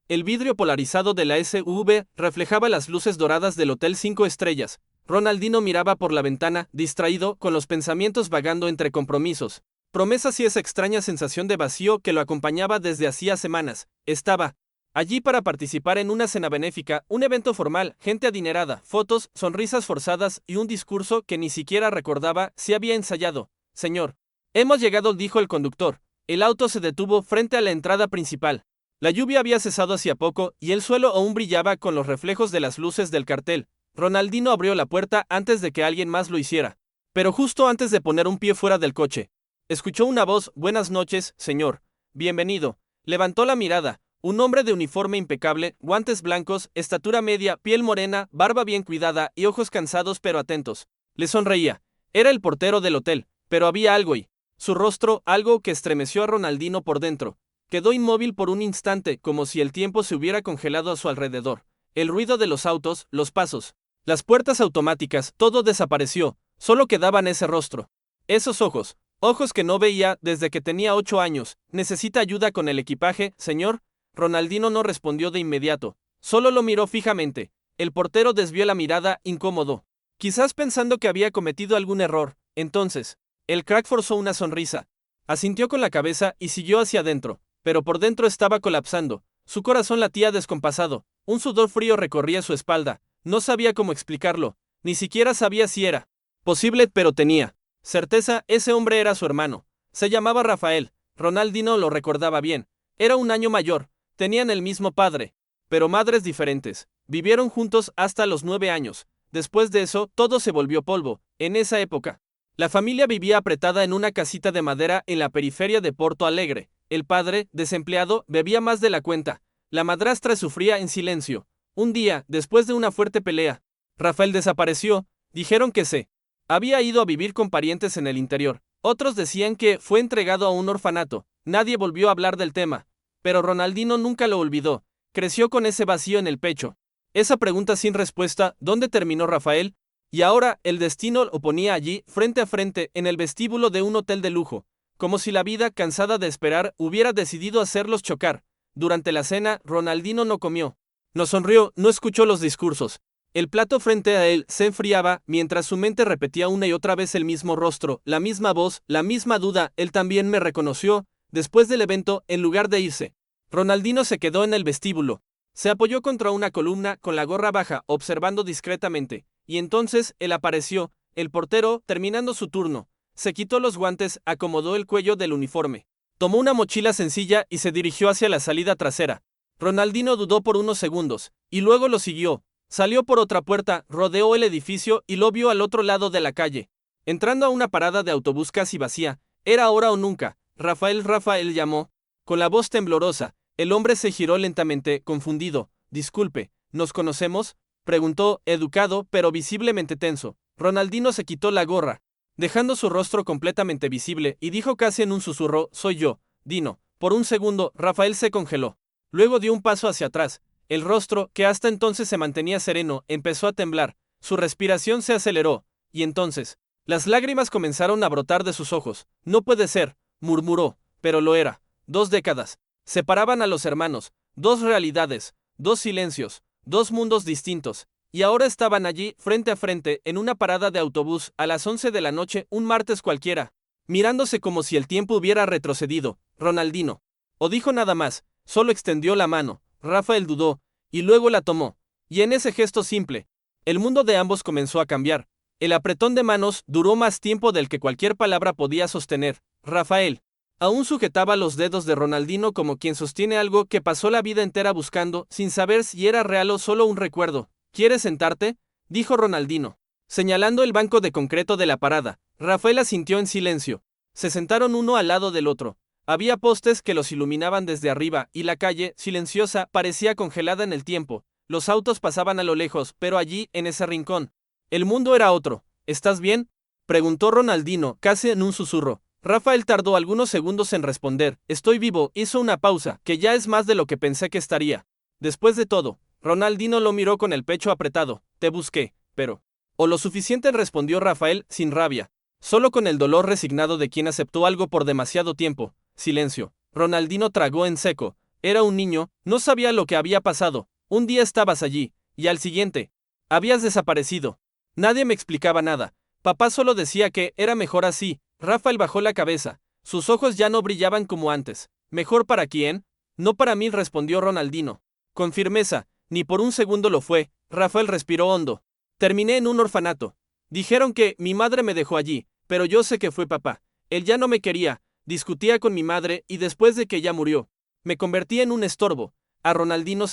El vidrio polarizado de la SUV reflejaba las luces doradas del Hotel 5 Estrellas. Ronaldinho miraba por la ventana, distraído, con los pensamientos vagando entre compromisos, promesas y esa extraña sensación de vacío que lo acompañaba desde hacía semanas. Estaba allí para participar en una cena benéfica, un evento formal, gente adinerada, fotos, sonrisas forzadas y un discurso que ni siquiera recordaba si había ensayado. Señor, hemos llegado, dijo el conductor. El auto se detuvo frente a la entrada principal. La lluvia había cesado hacía poco y el suelo aún brillaba con los reflejos de las luces del cartel. Ronaldinho abrió la puerta antes de que alguien más lo hiciera. Pero justo antes de poner un pie fuera del coche, escuchó una voz: «Buenas noches, señor. Bienvenido». Levantó la mirada. Un hombre de uniforme impecable, guantes blancos, estatura media, piel morena, barba bien cuidada y ojos cansados pero atentos. Le sonreía. Era el portero del hotel, pero había algo y su rostro, algo que estremeció a Ronaldinho por dentro. Quedó inmóvil por un instante, como si el tiempo se hubiera congelado a su alrededor. El ruido de los autos, los pasos, las puertas automáticas, todo desapareció. Solo quedaban ese rostro. Esos ojos. Ojos que no veía desde que tenía 8 años. ¿Necesita ayuda con el equipaje, señor? Ronaldinho no respondió de inmediato. Solo lo miró fijamente. El portero desvió la mirada, incómodo, quizás pensando que había cometido algún error. Entonces, el crack forzó una sonrisa. Asintió con la cabeza y siguió hacia adentro, pero por dentro estaba colapsando. Su corazón latía descompasado. Un sudor frío recorría su espalda. No sabía cómo explicarlo. Ni siquiera sabía si era posible, pero tenía certeza: ese hombre era su hermano. Se llamaba Rafael. Ronaldinho lo recordaba bien. Era un año mayor. Tenían el mismo padre, pero madres diferentes. Vivieron juntos hasta los 9 años. Después de eso, todo se volvió polvo. En esa época, la familia vivía apretada en una casita de madera en la periferia de Porto Alegre. El padre, desempleado, bebía más de la cuenta. La madrastra sufría en silencio. Un día, después de una fuerte pelea, Rafael desapareció. Dijeron que se había ido a vivir con parientes en el interior. Otros decían que fue entregado a un orfanato. Nadie volvió a hablar del tema. Pero Ronaldinho nunca lo olvidó. Creció con ese vacío en el pecho. Esa pregunta sin respuesta: ¿dónde terminó Rafael? Y ahora el destino lo ponía allí, frente a frente, en el vestíbulo de un hotel de lujo. Como si la vida, cansada de esperar, hubiera decidido hacerlos chocar. Durante la cena, Ronaldinho no comió. No sonrió, no escuchó los discursos. El plato frente a él se enfriaba, mientras su mente repetía una y otra vez el mismo rostro, la misma voz, la misma duda. Él también me reconoció. Después del evento, en lugar de irse, Ronaldinho se quedó en el vestíbulo. Se apoyó contra una columna con la gorra baja, observando discretamente. Y entonces él apareció, el portero, terminando su turno. Se quitó los guantes, acomodó el cuello del uniforme, tomó una mochila sencilla y se dirigió hacia la salida trasera. Ronaldinho dudó por unos segundos, y luego lo siguió. Salió por otra puerta, rodeó el edificio y lo vio al otro lado de la calle. Entrando a una parada de autobús casi vacía, era ahora o nunca. Rafael llamó, con la voz temblorosa. El hombre se giró lentamente, confundido. «Disculpe, ¿nos conocemos?», preguntó, educado, pero visiblemente tenso. Ronaldinho se quitó la gorra, dejando su rostro completamente visible, y dijo casi en un susurro: «Soy yo, Dino». Por un segundo, Rafael se congeló. Luego dio un paso hacia atrás. El rostro, que hasta entonces se mantenía sereno, empezó a temblar. Su respiración se aceleró. Y entonces, las lágrimas comenzaron a brotar de sus ojos. «No puede ser», murmuró, pero lo era. 2 décadas separaban a los hermanos, 2 realidades, 2 silencios, 2 mundos distintos, y ahora estaban allí, frente a frente, en una parada de autobús, a las 11 de la noche, un martes cualquiera, mirándose como si el tiempo hubiera retrocedido. Ronaldinho o dijo nada más, solo extendió la mano. Rafael dudó, y luego la tomó, y en ese gesto simple, el mundo de ambos comenzó a cambiar. El apretón de manos duró más tiempo del que cualquier palabra podía sostener. Rafael aún sujetaba los dedos de Ronaldinho como quien sostiene algo que pasó la vida entera buscando, sin saber si era real o solo un recuerdo. «¿Quieres sentarte?», dijo Ronaldinho, señalando el banco de concreto de la parada. Rafael asintió en silencio. Se sentaron uno al lado del otro. Había postes que los iluminaban desde arriba, y la calle, silenciosa, parecía congelada en el tiempo. Los autos pasaban a lo lejos, pero allí, en ese rincón, el mundo era otro. «¿Estás bien?», preguntó Ronaldinho, casi en un susurro. Rafael tardó algunos segundos en responder. «Estoy vivo», hizo una pausa, que ya es más de lo que pensé que estaría. Después de todo, Ronaldinho lo miró con el pecho apretado. «Te busqué, pero o lo suficiente», respondió Rafael, sin rabia, solo con el dolor resignado de quien aceptó algo por demasiado tiempo. Silencio. Ronaldinho tragó en seco. Era un niño, no sabía lo que había pasado. Un día estabas allí, y al siguiente, habías desaparecido. Nadie me explicaba nada. Papá solo decía que era mejor así. Rafael bajó la cabeza. Sus ojos ya no brillaban como antes. ¿Mejor para quién? No para mí, respondió Ronaldino. Con firmeza, ni por un segundo lo fue. Rafael respiró hondo. Terminé en un orfanato. Dijeron que mi madre me dejó allí, pero yo sé que fue papá. Él ya no me quería, discutía con mi madre y después de que ella murió, me convertí en un estorbo. A Ronaldino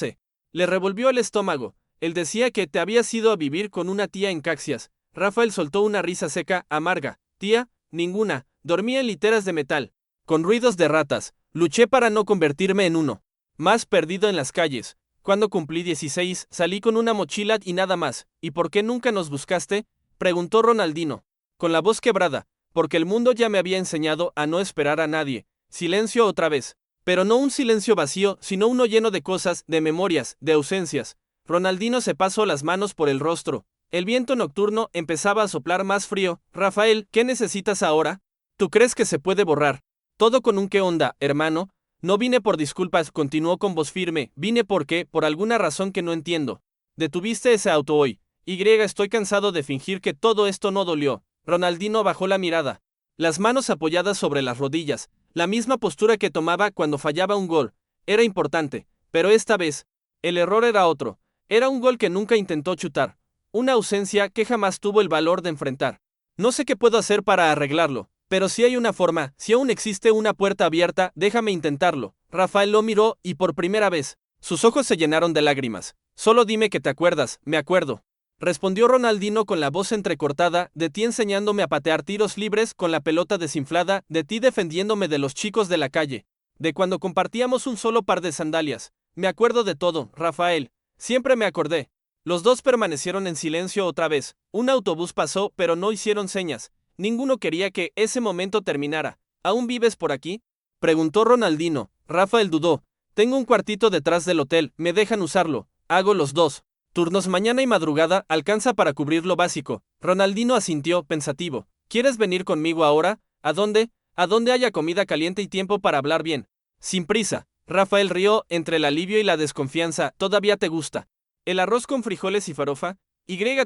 le revolvió el estómago. Él decía que te habías ido a vivir con una tía en Caxias. Rafael soltó una risa seca, amarga. Tía, ninguna. Dormía en literas de metal, con ruidos de ratas. Luché para no convertirme en uno más perdido en las calles. Cuando cumplí 16, salí con una mochila y nada más. ¿Y por qué nunca nos buscaste?, preguntó Ronaldino, con la voz quebrada. Porque el mundo ya me había enseñado a no esperar a nadie. Silencio otra vez. Pero no un silencio vacío, sino uno lleno de cosas, de memorias, de ausencias. Ronaldino se pasó las manos por el rostro. El viento nocturno empezaba a soplar más frío. Rafael, ¿qué necesitas ahora? ¿Tú crees que se puede borrar todo con un qué onda, hermano? No vine por disculpas, continuó con voz firme. Vine porque, por alguna razón que no entiendo, detuviste ese auto hoy. Estoy cansado de fingir que todo esto no dolió. Ronaldino bajó la mirada, las manos apoyadas sobre las rodillas, la misma postura que tomaba cuando fallaba un gol. Era importante, pero esta vez, el error era otro. Era un gol que nunca intentó chutar, una ausencia que jamás tuvo el valor de enfrentar. No sé qué puedo hacer para arreglarlo, pero si hay una forma, si aún existe una puerta abierta, déjame intentarlo. Rafael lo miró y por primera vez, sus ojos se llenaron de lágrimas. Solo dime que te acuerdas. Me acuerdo, respondió Ronaldino con la voz entrecortada, de ti enseñándome a patear tiros libres con la pelota desinflada, de ti defendiéndome de los chicos de la calle, de cuando compartíamos un solo par de sandalias. Me acuerdo de todo, Rafael, siempre me acordé. Los dos permanecieron en silencio otra vez. Un autobús pasó, pero no hicieron señas. Ninguno quería que ese momento terminara. ¿Aún vives por aquí?, preguntó Ronaldino. Rafael dudó. Tengo un cuartito detrás del hotel, me dejan usarlo. Hago los dos turnos mañana y madrugada, alcanza para cubrir lo básico. Ronaldino asintió, pensativo. ¿Quieres venir conmigo ahora? ¿A dónde? A donde haya comida caliente y tiempo para hablar bien. Sin prisa. Rafael rió, entre el alivio y la desconfianza. ¿Todavía te gusta el arroz con frijoles y farofa?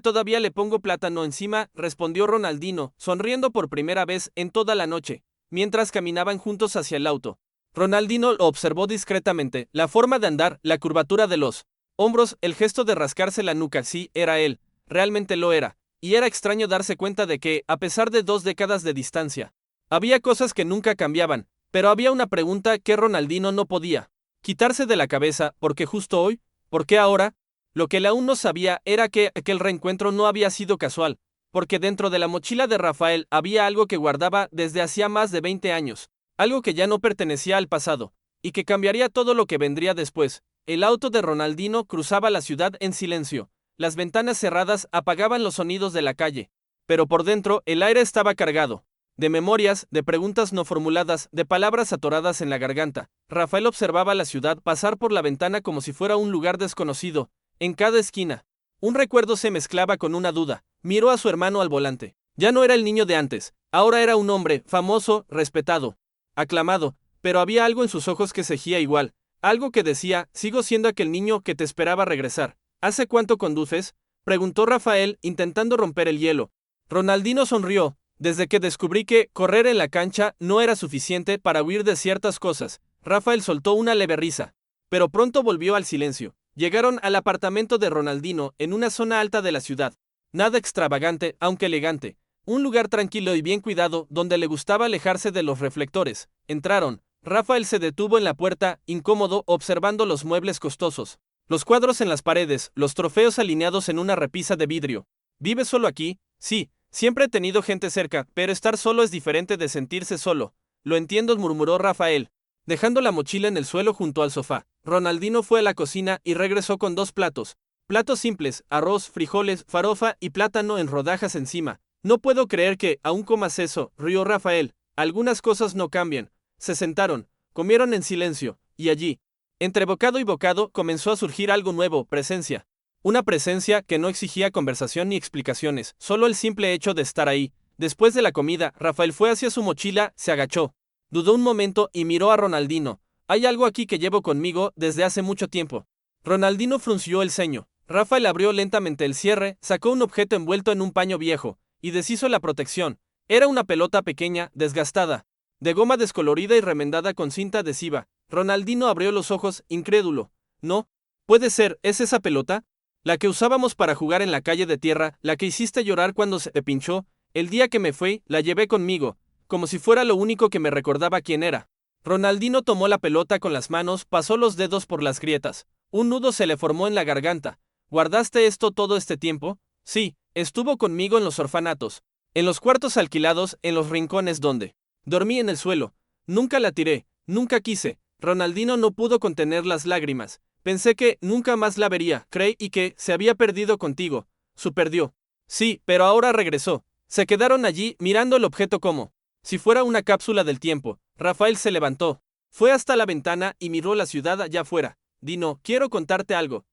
Todavía le pongo plátano encima, respondió Ronaldino, sonriendo por primera vez en toda la noche, mientras caminaban juntos hacia el auto. Ronaldino lo observó discretamente, la forma de andar, la curvatura de los hombros, el gesto de rascarse la nuca. Sí, era él, realmente lo era, y era extraño darse cuenta de que, a pesar de 2 décadas de distancia, había cosas que nunca cambiaban, pero había una pregunta que Ronaldino no podía quitarse de la cabeza. ¿Por qué justo hoy? ¿Por qué ahora? Lo que él aún no sabía era que aquel reencuentro no había sido casual, porque dentro de la mochila de Rafael había algo que guardaba desde hacía más de 20 años, algo que ya no pertenecía al pasado, y que cambiaría todo lo que vendría después. El auto de Ronaldino cruzaba la ciudad en silencio. Las ventanas cerradas apagaban los sonidos de la calle, pero por dentro el aire estaba cargado de memorias, de preguntas no formuladas, de palabras atoradas en la garganta. Rafael observaba la ciudad pasar por la ventana como si fuera un lugar desconocido. En cada esquina, un recuerdo se mezclaba con una duda. Miró a su hermano al volante. Ya no era el niño de antes, ahora era un hombre, famoso, respetado, aclamado, pero había algo en sus ojos que seguía igual, algo que decía, sigo siendo aquel niño que te esperaba regresar. ¿Hace cuánto conduces?, preguntó Rafael, intentando romper el hielo. Ronaldino sonrió. Desde que descubrí que correr en la cancha no era suficiente para huir de ciertas cosas. Rafael soltó una leve risa, pero pronto volvió al silencio. Llegaron al apartamento de Ronaldino en una zona alta de la ciudad. Nada extravagante, aunque elegante. Un lugar tranquilo y bien cuidado donde le gustaba alejarse de los reflectores. Entraron. Rafael se detuvo en la puerta, incómodo, observando los muebles costosos, los cuadros en las paredes, los trofeos alineados en una repisa de vidrio. ¿Vives solo aquí? Sí, siempre he tenido gente cerca, pero estar solo es diferente de sentirse solo. Lo entiendo, murmuró Rafael, dejando la mochila en el suelo junto al sofá. Ronaldino fue a la cocina y regresó con 2 platos. Platos simples, arroz, frijoles, farofa y plátano en rodajas encima. No puedo creer que aún comas eso, rió Rafael. Algunas cosas no cambian. Se sentaron, comieron en silencio, y allí, entre bocado y bocado, comenzó a surgir algo nuevo, presencia. Una presencia que no exigía conversación ni explicaciones, solo el simple hecho de estar ahí. Después de la comida, Rafael fue hacia su mochila, se agachó. Dudó un momento y miró a Ronaldino. Hay algo aquí que llevo conmigo desde hace mucho tiempo. Ronaldinho frunció el ceño. Rafael abrió lentamente el cierre, sacó un objeto envuelto en un paño viejo, y deshizo la protección. Era una pelota pequeña, desgastada, de goma descolorida y remendada con cinta adhesiva. Ronaldinho abrió los ojos, incrédulo. No, puede ser, ¿es esa pelota? La que usábamos para jugar en la calle de tierra, la que hiciste llorar cuando se te pinchó. El día que me fui, la llevé conmigo, como si fuera lo único que me recordaba quién era. Ronaldinho tomó la pelota con las manos, pasó los dedos por las grietas. Un nudo se le formó en la garganta. ¿Guardaste esto todo este tiempo? Sí, estuvo conmigo en los orfanatos, en los cuartos alquilados, en los rincones donde dormí en el suelo. Nunca la tiré, nunca quise. Ronaldinho no pudo contener las lágrimas. Pensé que nunca más la vería, creí y que se había perdido contigo. Su perdió. Sí, pero ahora regresó. Se quedaron allí mirando el objeto como si fuera una cápsula del tiempo. Rafael se levantó. Fue hasta la ventana y miró la ciudad allá afuera. Dino, quiero contarte algo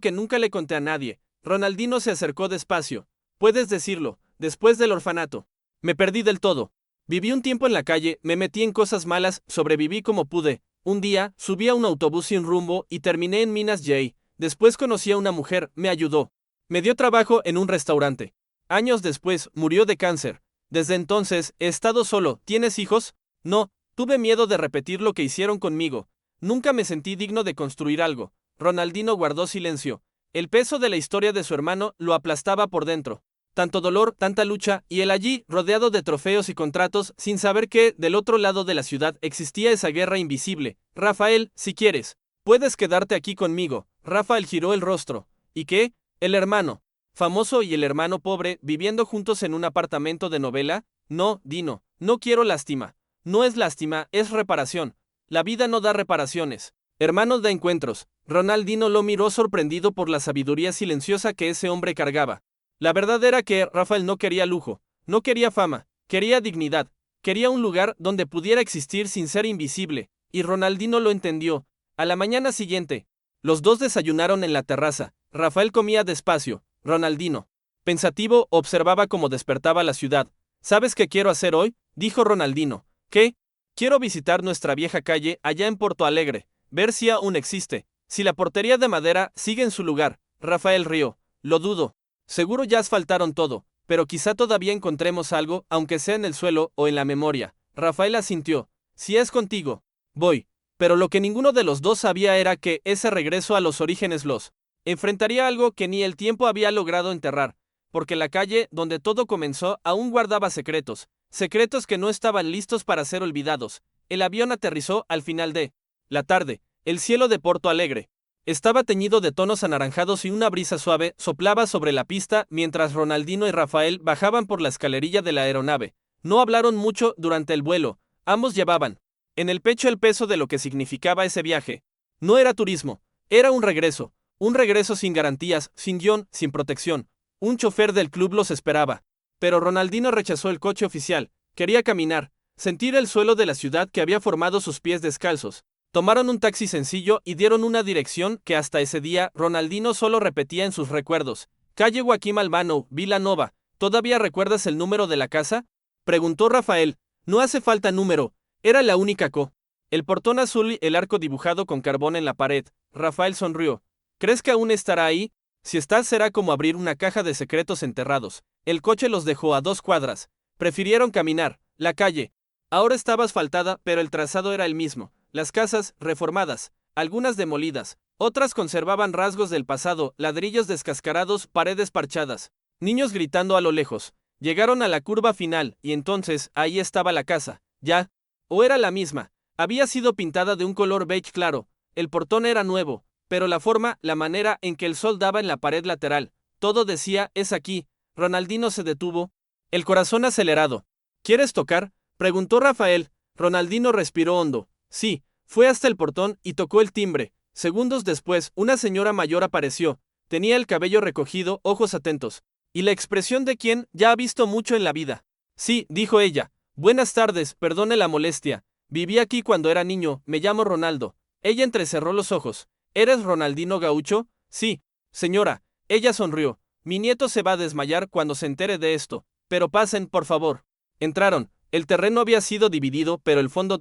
que nunca le conté a nadie. Ronaldinho se acercó despacio. Puedes decirlo, después del orfanato. Me perdí del todo. Viví un tiempo en la calle, me metí en cosas malas, sobreviví como pude. Un día, subí a un autobús sin rumbo y terminé en Minas Gerais. Después conocí a una mujer, me ayudó. Me dio trabajo en un restaurante. Años después, murió de cáncer. Desde entonces, he estado solo. ¿Tienes hijos? No, tuve miedo de repetir lo que hicieron conmigo. Nunca me sentí digno de construir algo. Ronaldinho guardó silencio. El peso de la historia de su hermano lo aplastaba por dentro. Tanto dolor, tanta lucha, y él allí, rodeado de trofeos y contratos, sin saber que, del otro lado de la ciudad, existía esa guerra invisible. Rafael, si quieres, puedes quedarte aquí conmigo. Rafael giró el rostro. ¿Y qué? El hermano famoso y el hermano pobre, viviendo juntos en un apartamento de novela. No, Dino, no quiero lástima. No es lástima, es reparación. La vida no da reparaciones. Hermanos da encuentros. Ronaldinho lo miró sorprendido por la sabiduría silenciosa que ese hombre cargaba. La verdad era que Rafael no quería lujo, no quería fama, quería dignidad, quería un lugar donde pudiera existir sin ser invisible, y Ronaldinho lo entendió. A la mañana siguiente, los dos desayunaron en la terraza. Rafael comía despacio. Ronaldinho, pensativo, observaba cómo despertaba la ciudad. ¿Sabes qué quiero hacer hoy?, dijo Ronaldinho. ¿Qué? Quiero visitar nuestra vieja calle allá en Porto Alegre, ver si aún existe, si la portería de madera sigue en su lugar. Rafael rió. Lo dudo. Seguro ya asfaltaron todo, pero quizá todavía encontremos algo, aunque sea en el suelo o en la memoria. Rafael asintió. Si es contigo, voy. Pero lo que ninguno de los dos sabía era que ese regreso a los orígenes los enfrentaría algo que ni el tiempo había logrado enterrar, porque la calle donde todo comenzó aún guardaba secretos, secretos que no estaban listos para ser olvidados. El avión aterrizó al final de la tarde. El cielo de Porto Alegre estaba teñido de tonos anaranjados y una brisa suave soplaba sobre la pista mientras Ronaldinho y Rafael bajaban por la escalerilla de la aeronave. No hablaron mucho durante el vuelo. Ambos llevaban en el pecho el peso de lo que significaba ese viaje. No era turismo, era un regreso. Un regreso sin garantías, sin guión, sin protección. Un chofer del club los esperaba. Pero Ronaldinho rechazó el coche oficial. Quería caminar, sentir el suelo de la ciudad que había formado sus pies descalzos. Tomaron un taxi sencillo y dieron una dirección que hasta ese día Ronaldinho solo repetía en sus recuerdos. Calle Joaquim Albano, Vila Nova. ¿Todavía recuerdas el número de la casa?, preguntó Rafael. No hace falta número. Era la única el portón azul y el arco dibujado con carbón en la pared. Rafael sonrió. ¿Crees que aún estará ahí? Si está, será como abrir una caja de secretos enterrados. El coche los dejó a 2 cuadras. Prefirieron caminar. La calle ahora estaba asfaltada, pero el trazado era el mismo. Las casas, reformadas, algunas demolidas, otras conservaban rasgos del pasado, ladrillos descascarados, paredes parchadas. Niños gritando a lo lejos. Llegaron a la curva final, y entonces, ahí estaba la casa. Ya. ¿O era la misma? Había sido pintada de un color beige claro. El portón era nuevo, pero la forma, la manera en que el sol daba en la pared lateral, todo decía, es aquí. Ronaldinho se detuvo, el corazón acelerado. ¿Quieres tocar?, preguntó Rafael. Ronaldinho respiró hondo. Sí, fue hasta el portón y tocó el timbre. Segundos después, una señora mayor apareció. Tenía el cabello recogido, ojos atentos, y la expresión de quien ya ha visto mucho en la vida. Sí, dijo ella. Buenas tardes, perdone la molestia. Viví aquí cuando era niño, me llamo Ronaldo. Ella entrecerró los ojos. ¿Eres Ronaldinho Gaucho? Sí, señora. Ella sonrió. Mi nieto se va a desmayar cuando se entere de esto. Pero pasen, por favor. Entraron. El terreno había sido dividido, pero el fondo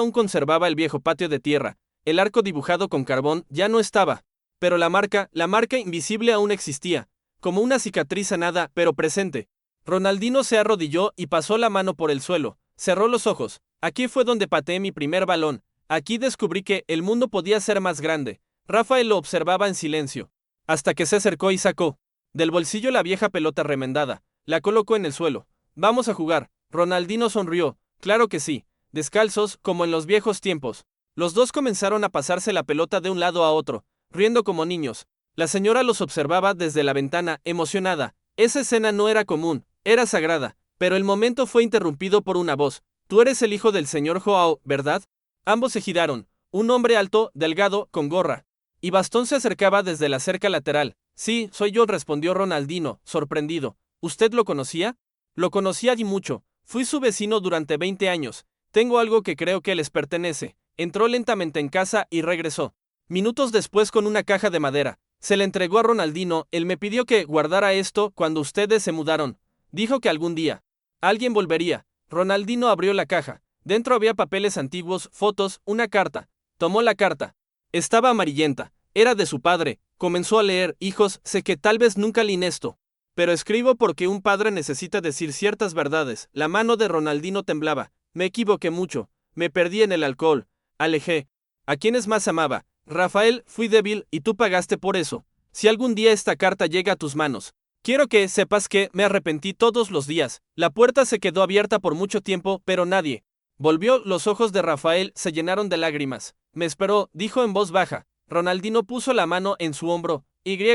aún conservaba el viejo patio de tierra. El arco dibujado con carbón ya no estaba. Pero la marca invisible aún existía, como una cicatriz sanada, pero presente. Ronaldinho se arrodilló y pasó la mano por el suelo. Cerró los ojos. Aquí fue donde pateé mi primer balón. Aquí descubrí que el mundo podía ser más grande. Rafael lo observaba en silencio, hasta que se acercó y sacó del bolsillo la vieja pelota remendada. La colocó en el suelo. Vamos a jugar. Ronaldinho sonrió. Claro que sí. Descalzos, como en los viejos tiempos. Los dos comenzaron a pasarse la pelota de un lado a otro, riendo como niños. La señora los observaba desde la ventana, emocionada. Esa escena no era común, era sagrada, pero el momento fue interrumpido por una voz. Tú eres el hijo del señor Joao, ¿verdad? Ambos se giraron. Un hombre alto, delgado, con gorra y bastón se acercaba desde la cerca lateral. Sí, soy yo, respondió Ronaldinho, sorprendido. ¿Usted lo conocía? Lo conocía y mucho. Fui su vecino durante 20 años. Tengo algo que creo que les pertenece. Entró lentamente en casa y regresó. Minutos después con una caja de madera. Se le entregó a Ronaldinho. Él me pidió que guardara esto cuando ustedes se mudaron. Dijo que algún día alguien volvería. Ronaldinho abrió la caja. Dentro había papeles antiguos, fotos, una carta. Tomó la carta. Estaba amarillenta. Era de su padre. Comenzó a leer: hijos, sé que tal vez nunca leí esto, pero escribo porque un padre necesita decir ciertas verdades. La mano de Ronaldinho temblaba. Me equivoqué mucho. Me perdí en el alcohol. Alejé a quienes más amaba. Rafael, fui débil y tú pagaste por eso. Si algún día esta carta llega a tus manos, quiero que sepas que me arrepentí todos los días. La puerta se quedó abierta por mucho tiempo, pero nadie volvió. Los ojos de Rafael se llenaron de lágrimas. Me esperó, dijo en voz baja. Ronaldinho puso la mano en su hombro.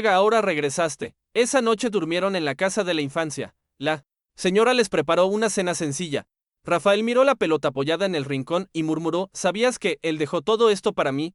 Ahora regresaste. Esa noche durmieron en la casa de la infancia. La señora les preparó una cena sencilla. Rafael miró la pelota apoyada en el rincón y murmuró: ¿sabías que él dejó todo esto para mí?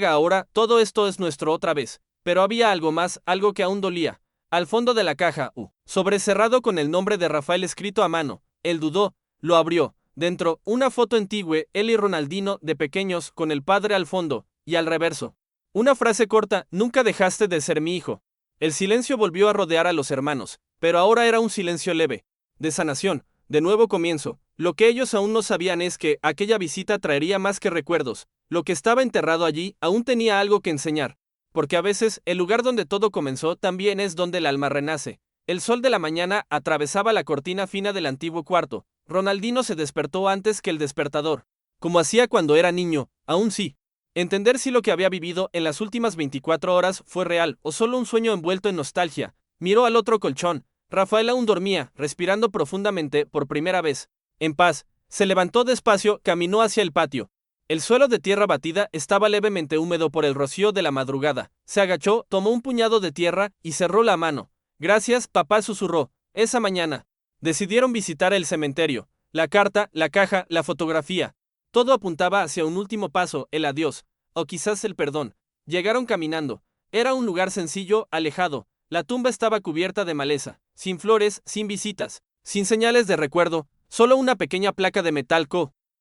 Ahora, todo esto es nuestro otra vez. Pero había algo más, algo que aún dolía. Al fondo de la caja, sobrecerrado con el nombre de Rafael escrito a mano. Él dudó, lo abrió. Dentro, una foto antigua, él y Ronaldinho de pequeños, con el padre al fondo, y al reverso una frase corta: nunca dejaste de ser mi hijo. El silencio volvió a rodear a los hermanos, pero ahora era un silencio leve, de sanación, de nuevo comienzo. Lo que ellos aún no sabían es que aquella visita traería más que recuerdos. Lo que estaba enterrado allí aún tenía algo que enseñar, porque a veces el lugar donde todo comenzó también es donde el alma renace. El sol de la mañana atravesaba la cortina fina del antiguo cuarto. Ronaldinho se despertó antes que el despertador, como hacía cuando era niño. Aún sí entender si lo que había vivido en las últimas 24 horas fue real o solo un sueño envuelto en nostalgia. Miró al otro colchón. Rafael aún dormía, respirando profundamente por primera vez. En paz, se levantó despacio, caminó hacia el patio. El suelo de tierra batida estaba levemente húmedo por el rocío de la madrugada. Se agachó, tomó un puñado de tierra y cerró la mano. Gracias, papá, susurró. Esa mañana decidieron visitar el cementerio. La carta, la caja, la fotografía. Todo apuntaba hacia un último paso, el adiós, o quizás el perdón. Llegaron caminando. Era un lugar sencillo, alejado. La tumba estaba cubierta de maleza, sin flores, sin visitas, sin señales de recuerdo, solo una pequeña placa de metal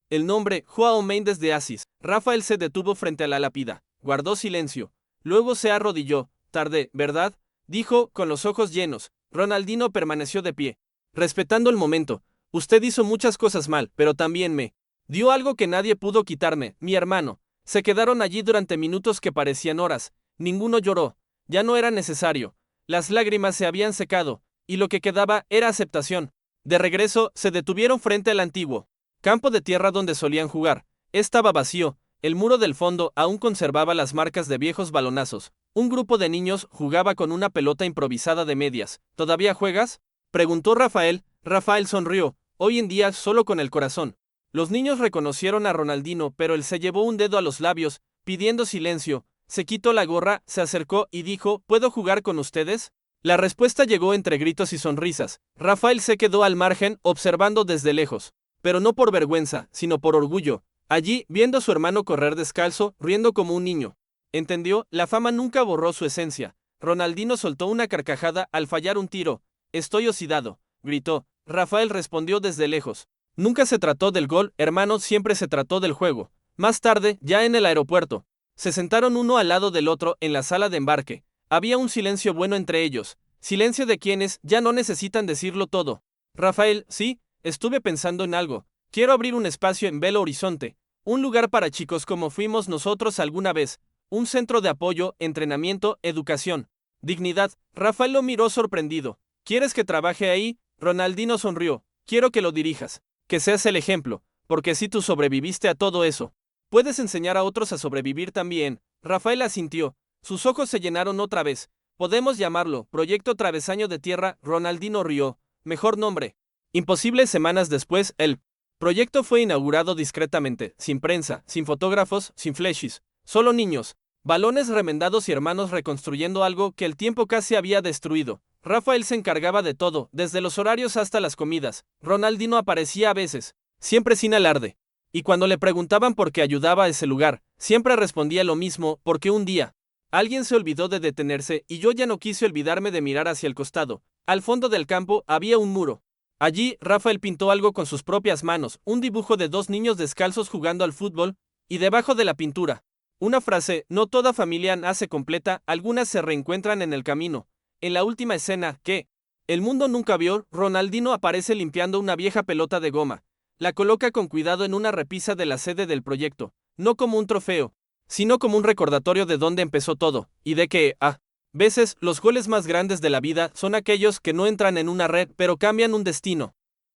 el nombre: Joao Mendes de Assis. Rafael se detuvo frente a la lápida. Guardó silencio. Luego se arrodilló. Tarde, ¿verdad?, dijo, con los ojos llenos. Ronaldinho permaneció de pie, respetando el momento. Usted hizo muchas cosas mal, pero también me dio algo que nadie pudo quitarme, mi hermano. Se quedaron allí durante minutos que parecían horas. Ninguno lloró. Ya no era necesario. Las lágrimas se habían secado, y lo que quedaba era aceptación. De regreso, se detuvieron frente al antiguo campo de tierra donde solían jugar. Estaba vacío. El muro del fondo aún conservaba las marcas de viejos balonazos. Un grupo de niños jugaba con una pelota improvisada de medias. ¿Todavía juegas?, preguntó Rafael. Rafael sonrió. Hoy en día solo con el corazón. Los niños reconocieron a Ronaldinho, pero él se llevó un dedo a los labios, pidiendo silencio. Se quitó la gorra, se acercó y dijo: ¿puedo jugar con ustedes? La respuesta llegó entre gritos y sonrisas. Rafael se quedó al margen, observando desde lejos, pero no por vergüenza, sino por orgullo. Allí, viendo a su hermano correr descalzo, riendo como un niño. Entendió, la fama nunca borró su esencia. Ronaldinho soltó una carcajada al fallar un tiro. Estoy oxidado, gritó. Rafael respondió desde lejos. Nunca se trató del gol, hermano, siempre se trató del juego. Más tarde, ya en el aeropuerto, se sentaron uno al lado del otro en la sala de embarque. Había un silencio bueno entre ellos, silencio de quienes ya no necesitan decirlo todo. Rafael, sí, estuve pensando en algo. Quiero abrir un espacio en Belo Horizonte, un lugar para chicos como fuimos nosotros alguna vez, un centro de apoyo, entrenamiento, educación, dignidad. Rafael lo miró sorprendido. ¿Quieres que trabaje ahí? Ronaldinho sonrió. Quiero que lo dirijas, que seas el ejemplo, porque si tú sobreviviste a todo eso, puedes enseñar a otros a sobrevivir también. Rafael asintió. Sus ojos se llenaron otra vez. Podemos llamarlo Proyecto Travesaño de Tierra. Ronaldinho rió. Mejor nombre. Imposible. Semanas después, el proyecto fue inaugurado discretamente, sin prensa, sin fotógrafos, sin flashes, solo niños, balones remendados y hermanos reconstruyendo algo que el tiempo casi había destruido. Rafael se encargaba de todo, desde los horarios hasta las comidas. Ronaldinho aparecía a veces, siempre sin alarde. Y cuando le preguntaban por qué ayudaba a ese lugar, siempre respondía lo mismo, porque un día alguien se olvidó de detenerse y yo ya no quise olvidarme de mirar hacia el costado. Al fondo del campo había un muro. Allí, Rafael pintó algo con sus propias manos, un dibujo de dos niños descalzos jugando al fútbol, y debajo de la pintura, una frase: no toda familia nace completa, algunas se reencuentran en el camino. En la última escena, que el mundo nunca vio, Ronaldinho aparece limpiando una vieja pelota de goma. La coloca con cuidado en una repisa de la sede del proyecto, no como un trofeo, sino como un recordatorio de dónde empezó todo, y de que, a veces, los goles más grandes de la vida son aquellos que no entran en una red pero cambian un destino.